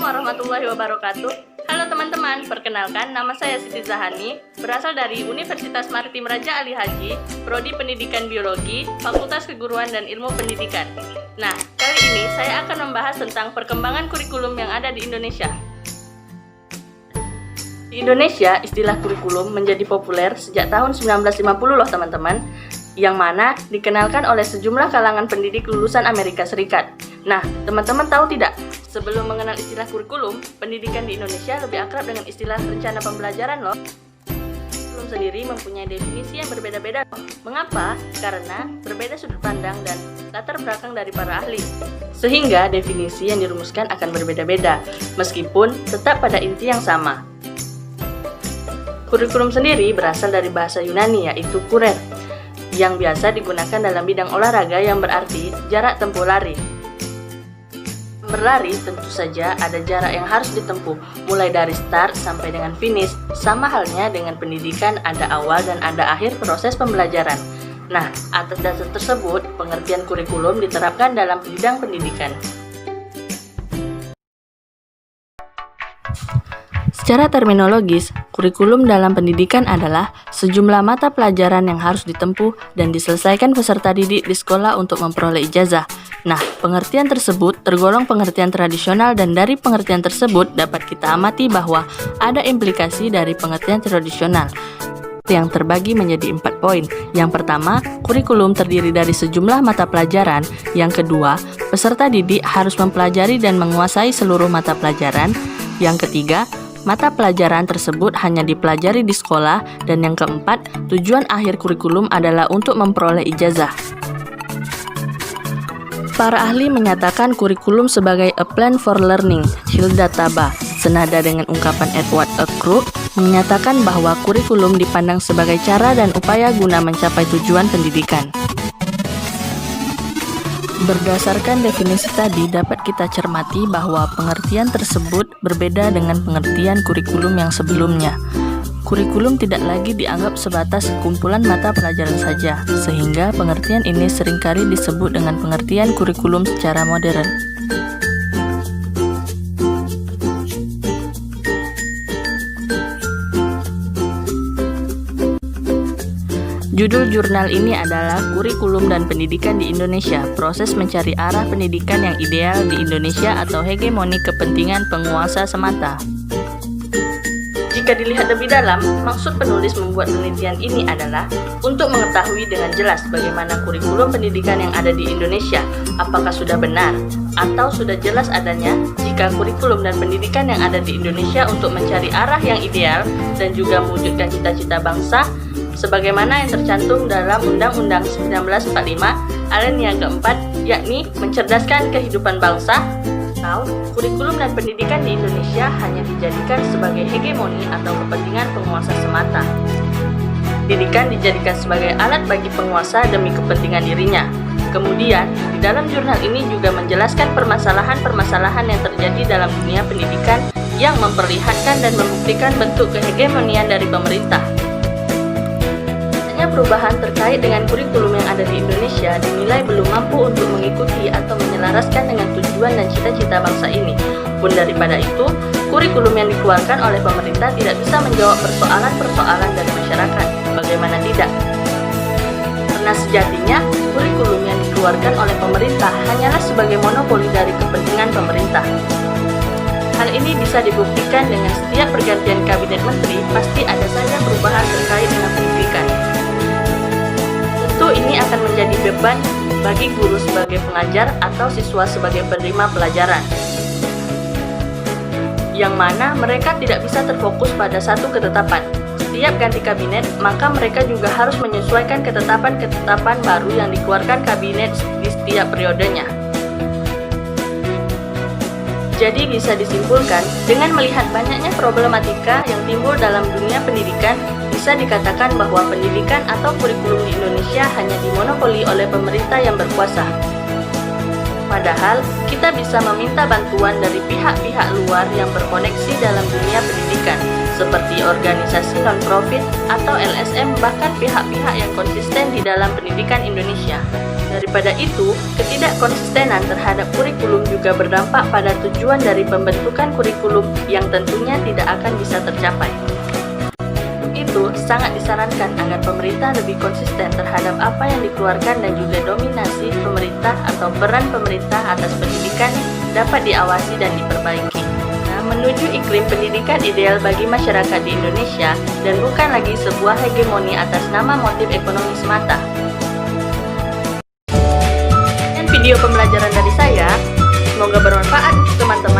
warahmatullahi wabarakatuh. Halo teman-teman, perkenalkan nama saya Siti Zahani, berasal dari Universitas Maritim Raja Ali Haji, Prodi Pendidikan Biologi, Fakultas Keguruan dan Ilmu Pendidikan. Nah, kali ini saya akan membahas tentang perkembangan kurikulum yang ada di Indonesia. Di Indonesia, istilah kurikulum menjadi populer sejak tahun 1950 loh teman-teman, yang mana dikenalkan oleh sejumlah kalangan pendidik lulusan Amerika Serikat. Nah, teman-teman tahu tidak? Sebelum mengenal istilah kurikulum, pendidikan di Indonesia lebih akrab dengan istilah rencana pembelajaran loh. Kurikulum sendiri mempunyai definisi yang berbeda-beda. Mengapa? Karena berbeda sudut pandang dan latar belakang dari para ahli. Sehingga definisi yang dirumuskan akan berbeda-beda, meskipun tetap pada inti yang sama. Kurikulum sendiri berasal dari bahasa Yunani yaitu kurer, yang biasa digunakan dalam bidang olahraga yang berarti jarak tempuh lari. Berlari tentu saja ada jarak yang harus ditempuh, mulai dari start sampai dengan finish. Sama halnya dengan pendidikan, ada awal dan ada akhir proses pembelajaran. Nah, atas dasar tersebut, pengertian kurikulum diterapkan dalam bidang pendidikan. Secara terminologis, kurikulum dalam pendidikan adalah sejumlah mata pelajaran yang harus ditempuh dan diselesaikan peserta didik di sekolah untuk memperoleh ijazah. Nah, pengertian tersebut tergolong pengertian tradisional dan dari pengertian tersebut dapat kita amati bahwa ada implikasi dari pengertian tradisional yang terbagi menjadi 4 poin. Yang pertama, kurikulum terdiri dari sejumlah mata pelajaran. Yang kedua, peserta didik harus mempelajari dan menguasai seluruh mata pelajaran. Yang ketiga, mata pelajaran tersebut hanya dipelajari di sekolah. Dan yang keempat, tujuan akhir kurikulum adalah untuk memperoleh ijazah. Para ahli menyatakan kurikulum sebagai a plan for learning, Hilda Taba, senada dengan ungkapan Edward A. Crook, menyatakan bahwa kurikulum dipandang sebagai cara dan upaya guna mencapai tujuan pendidikan. Berdasarkan definisi tadi, dapat kita cermati bahwa pengertian tersebut berbeda dengan pengertian kurikulum yang sebelumnya. Kurikulum tidak lagi dianggap sebatas kumpulan mata pelajaran saja, sehingga pengertian ini seringkali disebut dengan pengertian kurikulum secara modern. Judul jurnal ini adalah Kurikulum dan Pendidikan di Indonesia, Proses Mencari Arah Pendidikan yang Ideal di Indonesia atau Hegemoni Kepentingan Penguasa Semata. Jika dilihat lebih dalam, maksud penulis membuat penelitian ini adalah untuk mengetahui dengan jelas bagaimana kurikulum pendidikan yang ada di Indonesia, apakah sudah benar atau sudah jelas adanya jika kurikulum dan pendidikan yang ada di Indonesia untuk mencari arah yang ideal dan juga mewujudkan cita-cita bangsa sebagaimana yang tercantum dalam Undang-Undang 1945 alinea keempat, yakni mencerdaskan kehidupan bangsa. Atau kurikulum dan pendidikan di Indonesia hanya dijadikan sebagai hegemoni atau kepentingan penguasa semata. Pendidikan dijadikan sebagai alat bagi penguasa demi kepentingan dirinya. Kemudian, di dalam jurnal ini juga menjelaskan permasalahan-permasalahan yang terjadi dalam dunia pendidikan yang memperlihatkan dan membuktikan bentuk kehegemonian dari pemerintah. Perubahan terkait dengan kurikulum yang ada di Indonesia dinilai belum mampu untuk mengikuti atau menyelaraskan dengan tujuan dan cita-cita bangsa ini. Pun daripada itu, kurikulum yang dikeluarkan oleh pemerintah tidak bisa menjawab persoalan-persoalan dari masyarakat. Bagaimana tidak? Karena sejatinya, kurikulum yang dikeluarkan oleh pemerintah hanyalah sebagai monopoli dari kepentingan pemerintah. Hal ini bisa dibuktikan dengan setiap pergantian kabinet menteri, pasti ada saja perubahan terkait dengan pendidikan. Tentu ini akan menjadi beban bagi guru sebagai pengajar atau siswa sebagai penerima pelajaran, yang mana mereka tidak bisa terfokus pada satu ketetapan. Setiap ganti kabinet, maka mereka juga harus menyesuaikan ketetapan-ketetapan baru yang dikeluarkan kabinet di setiap periodenya. Jadi bisa disimpulkan, dengan melihat banyaknya problematika yang timbul dalam dunia pendidikan, bisa dikatakan bahwa pendidikan atau kurikulum di Indonesia hanya dimonopoli oleh pemerintah yang berkuasa. Padahal, kita bisa meminta bantuan dari pihak-pihak luar yang berkoneksi dalam dunia pendidikan, seperti organisasi non-profit atau LSM, bahkan pihak-pihak yang konsisten di dalam pendidikan Indonesia. Daripada itu, ketidakkonsistenan terhadap kurikulum juga berdampak pada tujuan dari pembentukan kurikulum yang tentunya tidak akan bisa tercapai. Itu sangat disarankan agar pemerintah lebih konsisten terhadap apa yang dikeluarkan dan juga dominasi pemerintah atau peran pemerintah atas pendidikan dapat diawasi dan diperbaiki. Menuju iklim pendidikan ideal bagi masyarakat di Indonesia dan bukan lagi sebuah hegemoni atas nama motif ekonomi semata. Dan video pembelajaran dari saya, semoga bermanfaat untuk teman-teman.